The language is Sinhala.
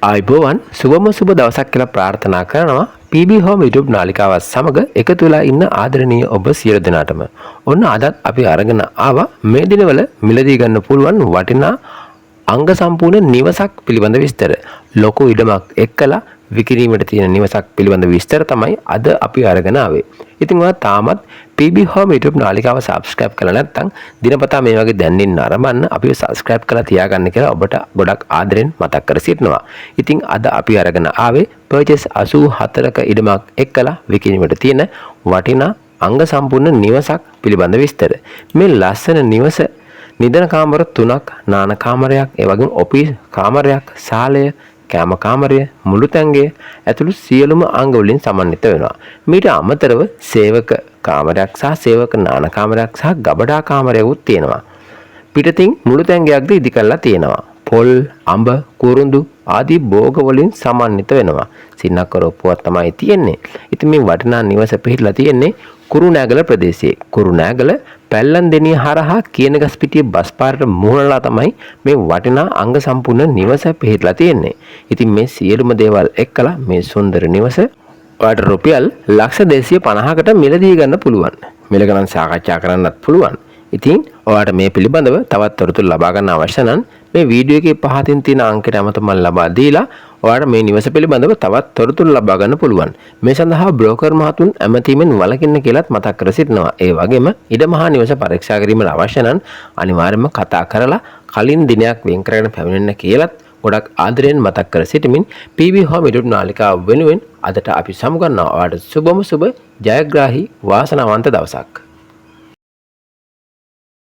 ආයිබෝවන් සුබම සුබ දවසක් කියලා ප්‍රාර්ථනා කරනවා PB Home YouTube නාලිකාවත් සමග එකතු වෙලා ඉන්න ආදරණීය ඔබ සියලු දෙනාටම. ඔන්න අදත් අපි අරගෙන ආවා මේ දිනවල මිලදී ගන්න පුළුවන් වටිනා අංග සම්පූර්ණ නිවසක් පිළිබඳ විස්තර. ලොකු ඉඩමක් එක්කලා විකිණීමට තියෙන නිවසක් පිළිබඳ විස්තර තමයි අද අපි අරගෙන ආවේ. ඉතින් ඔයා තාමත් PB Home YouTube නාලිකාව subscribe කරලා නැත්නම් දිනපතා මේ වගේ දැන්නින්න ආරම්භන්න අපිව subscribe කරලා තියාගන්න කියලා ඔබට ගොඩක් ආදරෙන් මතක් කර සිටිනවා. ඉතින් අද අපි අරගෙන ආවේ purchase 84ක ඉඩමක් එක්කලා විකිණීමට තියෙන වටිනා අංග සම්පූර්ණ නිවසක් පිළිබඳ විස්තර. මේ ලස්සන නිවස නිදන කාමර 3ක්, නාන කාමරයක්, ඒ වගේම ඔෆිස් කාමරයක්, ශාලය, කෑම කාමරය, මුළු තැන්ගේ ඇතුළු සියලුම අංග වලින් සමන්විත වෙනවා. මීට අමතරව සේවක කාමරයක් සහ සේවක නාන කාමරයක් සහ ගබඩා කාමරයකුත් තියෙනවා. පිටතින් මුළු තැන්ගයක්ද ඉදි කරලා තියෙනවා. පොල්, අඹ, කුරුඳු ආදී භෝග වලින් සමන්විත වෙනවා. සින්නක්කර ඔප්පුවක් තමයි තියෙන්නේ. ඉතින් මේ වටිනා නිවස පිහිටලා තියෙන්නේ කුරුණෑගල ප්‍රදේශයේ. කුරුණෑගල පැල්ලන්දෙනිය හරහා කියනගස්පිටිය බස් පාරට මුහුණලා තමයි මේ වටිනා අංග සම්පූර්ණ නිවස පිහිටලා තියෙන්නේ. ඉතින් මේ සියලුම දේවල් එක්කලා මේ සුන්දර නිවස ඔයාලට රුපියල් 250කට මිලදී ගන්න පුළුවන්. මිල ගණන් සාකච්ඡා කරන්නත් පුළුවන්. ඉතින් ඔයාලට මේ පිළිබඳව තවත් තොරතුරු ලබා ගන්න අවශ්‍ය නම් මේ වීඩියෝ එකේ පහතින් තියෙන අංකයට අමතම ලබා දීලා ඔයාලට මේ නිවස පිළිබඳව තවත් තොරතුරු ලබා ගන්න පුළුවන්. මේ සඳහා බ්‍රෝකර් මහතුන් ඇමතීමෙන් වළකින්න කියලාත් මතක් කර සිටිනවා. ඒ වගේම ඉඩමහා නිවස පරීක්ෂා කිරීමට අවශ්‍ය නම් අනිවාර්යයෙන්ම කතා කරලා කලින් දිනයක් වෙන් කරගෙන පැමිණෙන්න කියලාත් ගොඩක් ආදරෙන් මතක් කර සිටමින් PB Home YouTube නාලිකාව වෙනුවෙන් අදට අපි සමුගන්නවා. ඔයාලට සුබම සුබ ජයග්‍රාහී වාසනාවන්ත දවසක්.